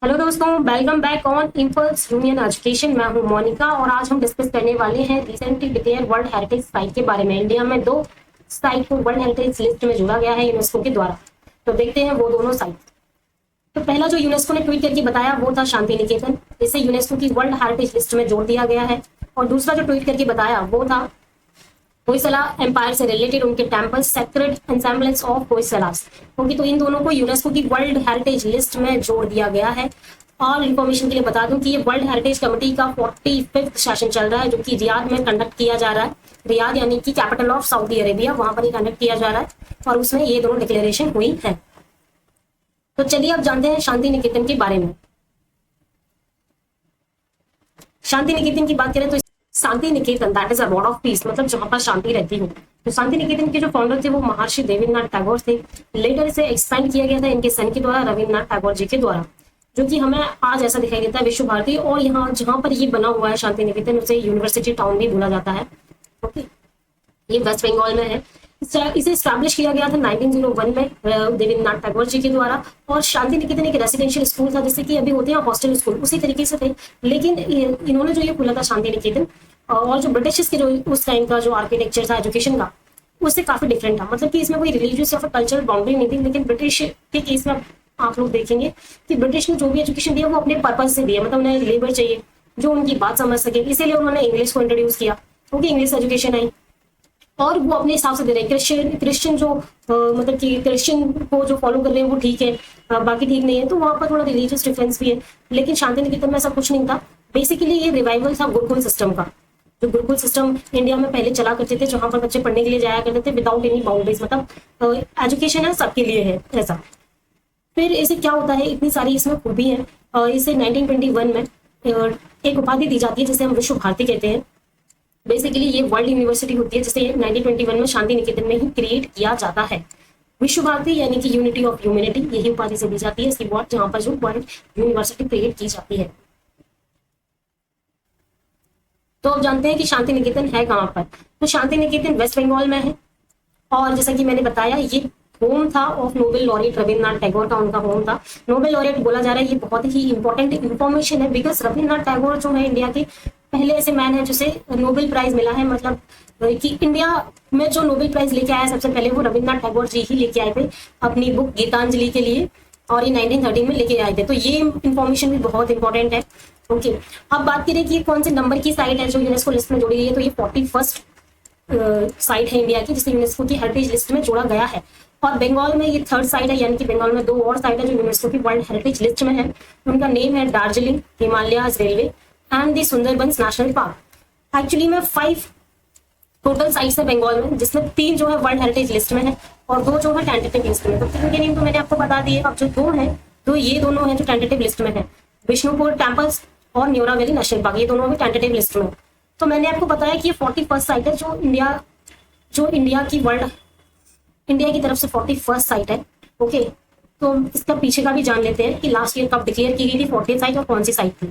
Hello दोस्तों, welcome back on impulse union education. मैं हूं मोनिका और आज हम डिस्कस करने वाले हैं recently declare world heritage site के बारे में। इंडिया में दो साइट को वर्ल्ड हेरिटेज लिस्ट में जोड़ा गया है यूनेस्को के द्वारा। तो देखते हैं वो दोनों साइट। तो पहला जो यूनेस्को ने ट्वीट करके बताया वो था शांति निकेतन, इसे यूनेस्को की वर्ल्ड हेरिटेज लिस्ट में जोड़ दिया गया है। और दूसरा जो ट्वीट करके बताया वो था होयसला एम्पायर से रिलेटेड उनके टेम्पल सेक्रेड एंसेम्बलेंस ऑफ होयसलास, क्योंकि तो इन दोनों को यूनेस्को की वर्ल्ड हेरिटेज लिस्ट में जोड़ दिया गया है। और इन्फॉर्मेशन के लिए बता दूं कि ये वर्ल्ड हेरिटेज कमेटी का 45वां सेशन चल रहा है, जो कि रियाद में कंडक्ट किया जा रहा है। रियाद यानी कि कैपिटल ऑफ सऊदी अरेबिया, वहां पर ही कंडक्ट किया जा रहा है और उसमें ये दोनों डिक्लेरेशन हुई है। तो चलिए अब जानते हैं शांति निकेतन के बारे में। शांति निकेतन की बात करें तो Shanti Niketan that is अबॉर्ड of peace, मतलब जहां पर शांति रहती हो। तो शांति निकेतन के जो फाउंडर थे वो महर्षि देवेंद्रनाथ टैगोर थे। लेटर इसे एक्सपेंड किया गया था इनके सन के द्वारा, रविन्द्रनाथ टैगोर जी के द्वारा, जो कि हमें आज ऐसा दिखाई देता है विश्व भारती। और यहाँ जहां पर ये बना हुआ है शांति निकेतन, उसे यूनिवर्सिटी टाउन भी बोला जाता है। ओके, ये वेस्ट बंगाल में है। इसे स्टैब्लिश किया गया था 1901 में देवेंद्रनाथ टैगोर जी के द्वारा। और शांति निकेतन एक रेसिडेंशियल स्कूल था, जैसे कि अभी होते हैं हॉस्टल स्कूल, उसी तरीके से थे। लेकिन इन्होंने जो ये खोला था शांति निकेतन, और जो ब्रिटिश के जो उस टाइम का जो आर्किटेक्चर था एजुकेशन का, उससे काफी डिफरेंट था। मतलब कि इसमें कोई रिलीजियस या फिर कल्चरल बाउंड्री नहीं थी। लेकिन ब्रिटिश के केस में आप लोग देखेंगे कि ब्रिटिश ने जो भी एजुकेशन दिया वो अपने पर्पज से दिया, मतलब उन्हें लेबर चाहिए जो उनकी बात समझ सके, इसीलिए उन्होंने इंग्लिश को इंट्रोड्यूस किया, क्योंकि इंग्लिश एजुकेशन आई और वो अपने हिसाब से दे रहे हैं। क्रिश्चियन जो मतलब कि क्रिश्चियन को जो फॉलो कर रहे हैं वो ठीक है, बाकी ठीक नहीं है। तो वहां पर थोड़ा रिलीजियस डिफरेंस भी है। लेकिन शांति निकेतन में ऐसा कुछ नहीं था। बेसिकली ये रिवाइवल था गुरुकुल सिस्टम का, जो गुरुकुल सिस्टम इंडिया में पहले चला करते थे, जहां पर बच्चे पढ़ने के लिए जाया करते थे विदाउट एनी बाउंड्रीज, मतलब एजुकेशन है सबके लिए है ऐसा। फिर इसे क्या होता है, इतनी सारी इसमें खूबी है। इसे 1921 में एक उपाधि दी जाती है जिसे हम विश्व भारती कहते हैं। बेसिकली ये वर्ल्ड यूनिवर्सिटी होती है जिसे 1921 में शांति निकेतन में ही क्रिएट किया जाता है। विश्व भारती यानी कि यूनिटी ऑफ ह्यूमैनिटी, यही उपाधि से दी जाती है इसकी वर्ड, जहां पर जो वर्ल्ड यूनिवर्सिटी क्रिएट की जाती है। तो अब जानते हैं कि शांति निकेतन है कहाँ पर। तो शांति निकेतन वेस्ट बंगाल में है। और जैसा कि मैंने बताया, ये होम था of Nobel laureate Rabindranath Tagore का, उनका होम था। नोबेल लॉरेट बोला जा रहा है, ये बहुत ही इंपॉर्टेंट इंफॉर्मेशन है, बिकॉज रविन्द्रनाथ टैगोर जो है इंडिया के पहले ऐसे मैन है जिसे नोबेल प्राइज मिला है। मतलब कि इंडिया में जो नोबेल प्राइज लेके आया सबसे पहले वो रविन्द्रनाथ टैगोर जी ही लेके आए थे अपनी बुक गीतांजलि के लिए, और ये 1913 में लेके आए थे। तो ये इंफॉर्मेशन भी बहुत इंपॉर्टेंट है। ओके, अब बात करें कि कौन से नंबर की साइट है जो यूनेस्को लिस्ट में जोड़ी गई है। तो ये 41st साइट है इंडिया की जिसे यूनेस्को की हेरिटेज लिस्ट में जोड़ा गया है। और बंगाल में ये 3rd साइट है, यानी कि बंगाल में दो और साइट है जो यूनेस्को की वर्ल्ड हेरिटेज लिस्ट में है। उनका नेम है Darjeeling Himalayas railway and the Sundarbans national park. Actually में 5 टोटल साइट्स है बंगाल में, जिसमें 3 जो है वर्ल्ड हेरिटेज लिस्ट में है और 2 जो है टेंटेटिव लिस्ट में। तो 3 के नेम तो मैंने आपको बता दिए। अब जो 2 है तो ये दोनों है जो टेंटेटिव लिस्ट में है, विष्णुपुर टेम्पल्स और न्योरा वैली नेशनल पार्क, ये दोनों भी टेंटेटिव लिस्ट में। तो मैंने आपको बताया कि ये 41st साइट है जो इंडिया की तरफ से 41st साइट है। ओके, तो इसका पीछे का भी जान लेते हैं कि लास्ट ईयर कब डिक्लेयर की गई थी 40th साइट और कौन सी साइट थी।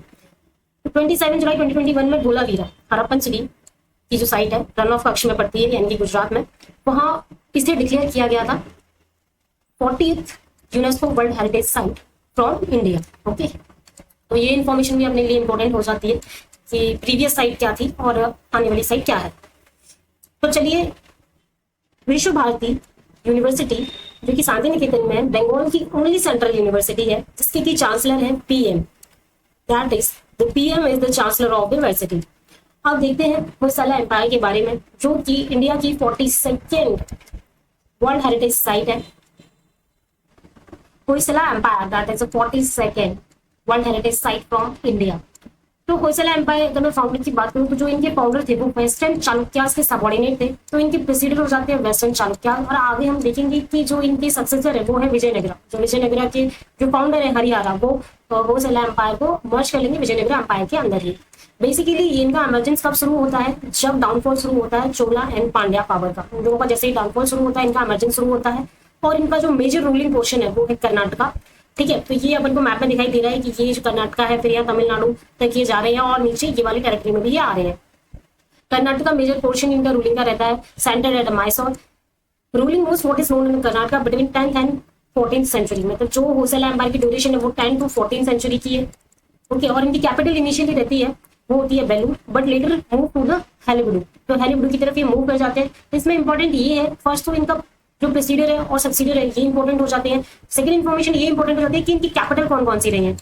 तो 27 जुलाई 2021 में धोलावीरा हरप्पन सिटी की जो साइट है रन ऑफ कच्छ में पड़ती है, यानी कि गुजरात में, वहां इसे डिक्लेयर किया गया था 40th UNESCO world heritage site from India. Okay, तो ये इन्फॉर्मेशन भी अपने लिए इंपॉर्टेंट हो जाती है कि प्रीवियस साइट क्या थी और आने वाली साइट क्या है। तो चलिए, विश्व भारती यूनिवर्सिटी जो कि शांति निकेतन में बंगाल की ओनली सेंट्रल यूनिवर्सिटी है, जिसके की चांसलर है PM, that is the PM is the chancellor of the university. अब देखते हैं होयसला एम्पायर के बारे में, जो कि इंडिया की 42nd वर्ल्ड हेरिटेज साइट है। Hoysala empire that is 42nd world heritage site from India. तो होयसला एम्पायर अगर मैं फाउंडर की बात करूं तो जो इनके फाउंडर थे वो वेस्टर्न चालुक्यास के सबऑर्डिनेट थे। तो इनके प्रेसिडेंट हो जाते हैं वेस्टर्न चालुक्यास। और आगे हम देखेंगे कि जो इनके सक्सेसर है वो है विजयनगरा। जो विजयनगरा के जो फाउंडर है हरियाणा, वो होयसला एम्पायर को मर्ज कर लेंगे विजयनगरा एम्पायर के अंदर ही। बेसिकली इनका इमरजेंस कब शुरू होता है, जब डाउनफॉल शुरू होता है चोला एंड पांड्या पावर का। इन लोगों का जैसे ही डाउनफॉल शुरू होता है इनका इमरजेंस शुरू होता है। और इनका जो मेजर रूलिंग पोर्शन है वो है कर्नाटका। ठीक है, तो ये अपन को मैप में दिखाई दे रहा है कि ये जो कर्नाटका है, फिर यहाँ तमिलनाडु तक ये जा रहे हैं और नीचे ये वाली टेरिटरी में भी ये आ रहे हैं। कर्नाटका मेजर पोर्शन इनका रूलिंग का रहता है, centre at Mysore. Ruling most what is known in Karnataka between 10th and 14th century में। तो जो होयसला एम्पायर की ड्यूरेशन है वो 10 to 14 सेंचुरी की है। ओके, और इनकी कैपिटल इनिशियली रहती है वो होती है Belur, but later move to the Hollywood. तो हेलीवुड की तरफ ये मूव कर जाते हैं। इसमें इंपॉर्टेंट ये है, फर्स्ट तो इनका जो प्रोसीडर है और सब्सिडर है ये इंपॉर्टेंट हो जाते हैं। सेकंड इन्फॉर्मेशन ये इंपॉर्टेंट हो जाती है कि इनकी कैपिटल कौन कौन सी रही है।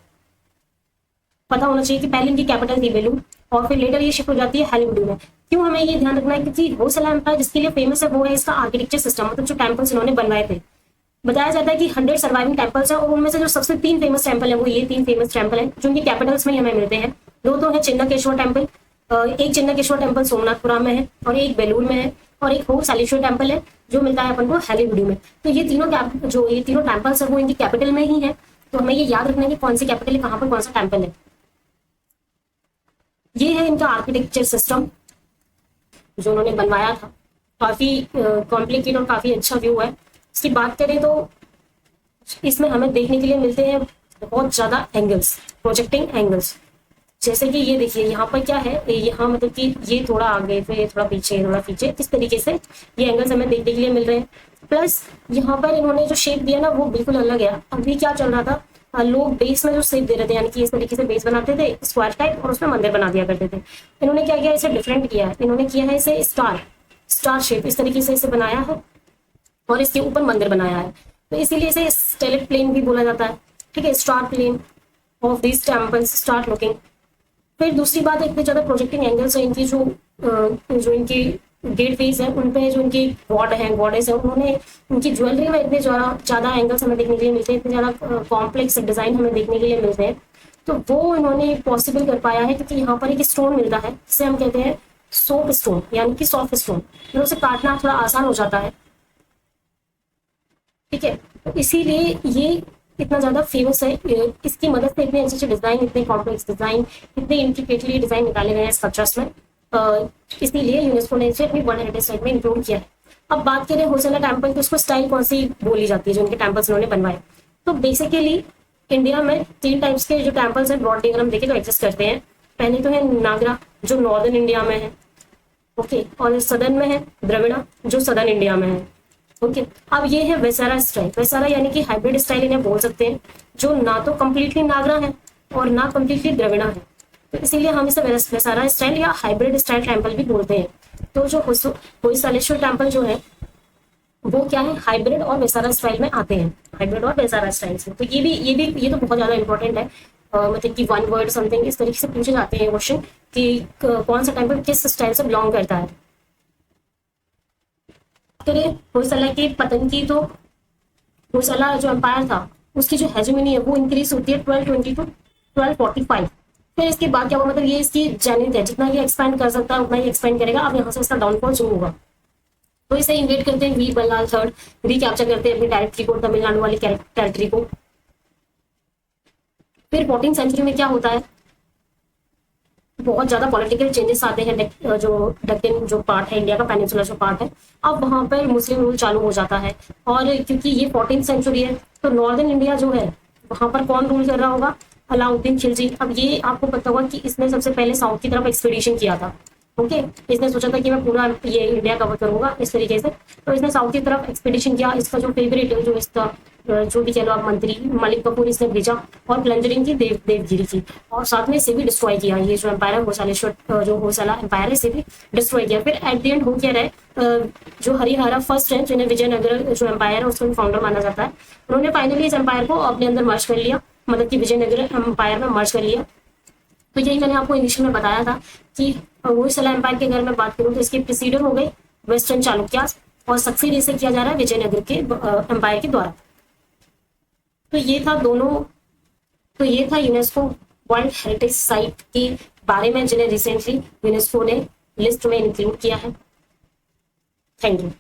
पता होना चाहिए कि पहले इनकी कैपिटल थी बेलूर और फिर लेटर ये शिफ्ट हो जाती है हेलीवुड में। क्यों हमें ये ध्यान रखना है, क्योंकि होयसला एम्पायर जिसके लिए फेमस है वो है इसका आर्किटेक्चर सिस्टम, मतलब जो टेम्पल्स इन्होंने बनवाए थे। बताया जाता है कि 100 सर्वाइविंग टेम्पल्स है और उनमें से जो सबसे 3 फेमस टेम्पल है वो ये 3 फेमस टेम्पल है जो उनकी कैपिटल्स में ही हमें मिलते हैं। दो तो है चिन्नकेश्वर टेम्पल, एक चिन्नकेश्वर टेम्पल सोमनाथपुरम में है और एक बेलूर में है, और एक होयसलेश्वर टेम्पल है जो मिलता है अपन को हेलीवुड में। तो ये तीनों टेम्पल्स है वो इनकी कैपिटल में ही है। तो हमें ये याद रखना है कि कौन सी कैपिटल है, कहाँ पर कौन सा टेम्पल है। ये है इनका आर्किटेक्चर सिस्टम जो उन्होंने बनवाया था। काफी कॉम्प्लिकेटेड और काफी अच्छा व्यू है। इसकी बात करें तो इसमें हमें देखने के लिए मिलते हैं बहुत ज्यादा एंगल्स, प्रोजेक्टिंग एंगल्स। जैसे कि ये देखिए यहाँ पर क्या है, यहाँ मतलब कि ये थोड़ा आगे फिर थोड़ा पीछे थोड़ा पीछे, इस तरीके से ये एंगल्स हमें देखने के लिए मिल रहे हैं। प्लस यहाँ पर इन्होंने जो शेप दिया ना वो बिल्कुल अलग है। अभी क्या चल रहा था, लोग बेस में जो शेप दे रहे थे, यानी कि इस तरीके से बेस बनाते थे स्क्वायर टाइप और उसमें मंदिर बना दिया करते थे। इन्होंने क्या किया, इसे डिफरेंट किया है। इन्होंने किया है इसे स्टार शेप, इस तरीके से इसे बनाया है और इसके ऊपर मंदिर बनाया है। तो इसीलिए इसे स्टेलेट प्लेन भी बोला जाता है। ठीक है, star plane of this temples star looking. फिर दूसरी बात, इतने ज्यादा प्रोजेक्टिंग एंगल्स है इनकी, जो इनकी गेटवेज है उन पे जो इनकी गॉड है गॉडेस है, उन्होंने उनकी ज्वेलरी में इतने ज्यादा एंगल्स हमें देखने के लिए मिलते हैं, इतने ज्यादा कॉम्प्लेक्स डिजाइन हमें देखने के लिए मिलते हैं। तो वो इन्होंने पॉसिबल कर पाया है क्योंकि यहाँ पर एक स्टोन मिलता है जिसे हम कहते हैं सोप स्टोन, यानी कि सॉफ्ट स्टोन, फिर उसे काटना थोड़ा आसान हो जाता है। ठीक है, तो इसीलिए ये इतना ज्यादा फेमस है। इसकी मदद से इतने अच्छे अच्छे डिजाइन, इतने कॉम्प्लेक्स डिजाइन, इतने इंट्रिकेटली डिजाइन निकाले गए हैं स्ट्रक्चर्स में। इसीलिए यूनेस्को ने इसे अपनी वर्ल्ड हेरिटेज साइट में इंक्लूड किया है। अब बात करें होयसला टेम्पल की, उसको स्टाइल कौन सी बोली जाती है जो उनके टेम्पल्स उन्होंने बनवाए। तो बेसिकली इंडिया में 3 टाइप्स के जो टेम्पल्स हैं ब्रॉडली अगर हम देखें तो एग्जिस्ट करते हैं। पहले तो है नागरा जो नॉर्दर्न इंडिया में है, ओके, और सदर्न में है द्रविड़ा जो सदर्न इंडिया में है। ओके, अब ये है वेसारा स्टाइल। वेसारा यानी कि हाइब्रिड स्टाइल इन्हें बोल सकते हैं, जो ना तो कम्प्लीटली नागरा है और ना कम्प्लीटली द्रविड़ा है। तो इसीलिए हम इसे वेसारा स्टाइल या हाइब्रिड स्टाइल टेम्पल भी बोलते हैं। तो जो होयसलेश्वर टेम्पल जो है वो क्या है, हाइब्रिड और वेसारा स्टाइल में आते हैं, हाइब्रिड और वेसारा स्टाइल से। तो ये तो बहुत ज्यादा इंपॉर्टेंट है। मतलब कि 1 वर्ड समथिंग इस तरीके से पूछे जाते हैं क्वेश्चन कि कौन सा टेम्पल किस स्टाइल से बिलोंग करता है। होयसला के पतन की, तो होयसला जो एम्पायर था उसकी जो हेजेमनी है वो इंक्रीज होती है 1220 to 1245। फिर इसके बाद क्या हुआ, मतलब ये इसकी जेनिथ है, जितना ये एक्सपैंड कर सकता है उतना ही एक्सपैंड करेगा। अब यहाँ से इसका डाउनफॉल शुरू होगा। तो इसे इन्वेट करते हैं वीर बल्लाल थर्ड, रिकैप्चर करते हैं अपनी टेरिटरी को, तमिलनाडु वाली टेरिटरी को। फिर 14th सेंचुरी में क्या होता है, बहुत ज्यादा पॉलिटिकल चेंजेस आते हैं। जो दक्षिण जो पार्ट है इंडिया का, पेनिनसुला जो पार्ट है, अब वहां पर मुस्लिम रूल चालू हो जाता है। और क्योंकि ये 14th सेंचुरी है तो नॉर्दर्न इंडिया जो है वहां पर कौन रूल कर रहा होगा, अलाउद्दीन खिलजी। अब ये आपको पता होगा कि इसने सबसे पहले साउथ की तरफ एक्सपीडिशन किया था। ओके, इसने सोचा था कि मैं पूरा ये इंडिया कवर करूंगा इस तरीके से। तो इसने साउथ की तरफ एक्सपीडिशन किया। इसका जो फेवरेट जो इसका जो भी चलो आप मंत्री मलिक कपूर इसने भेजा और प्लंजरिंग की देवगिरी की, और साथ में इसे भी डिस्ट्रॉय किया। ये जो एम्पायर है होयसलेश्वर जो होयसला एम्पायर है इसे भी डिस्ट्रॉय किया। फिर एट द एंड हो क्या रहे, जो हरिहरा फर्स्ट है जिन्हें विजयनगर जो एम्पायर है उसका फाउंडर माना जाता है, उन्होंने फाइनली इस एम्पायर को अपने अंदर मर्ज कर लिया, मतलब कि विजयनगर एम्पायर में मर्ज कर लिया। तो यही मैंने आपको इंग्लिश में बताया था कि होयसला एम्पायर के अगर मैं बात करूँ तो इसके प्रीसीडर हो गए वेस्टर्न चालुक्यास और सक्सीड इसे किया जा रहा है विजयनगर के एम्पायर के द्वारा। तो ये था यूनेस्को वर्ल्ड हेरिटेज साइट के बारे में जिन्हें रिसेंटली यूनेस्को ने लिस्ट में इंक्लूड किया है। Thank you.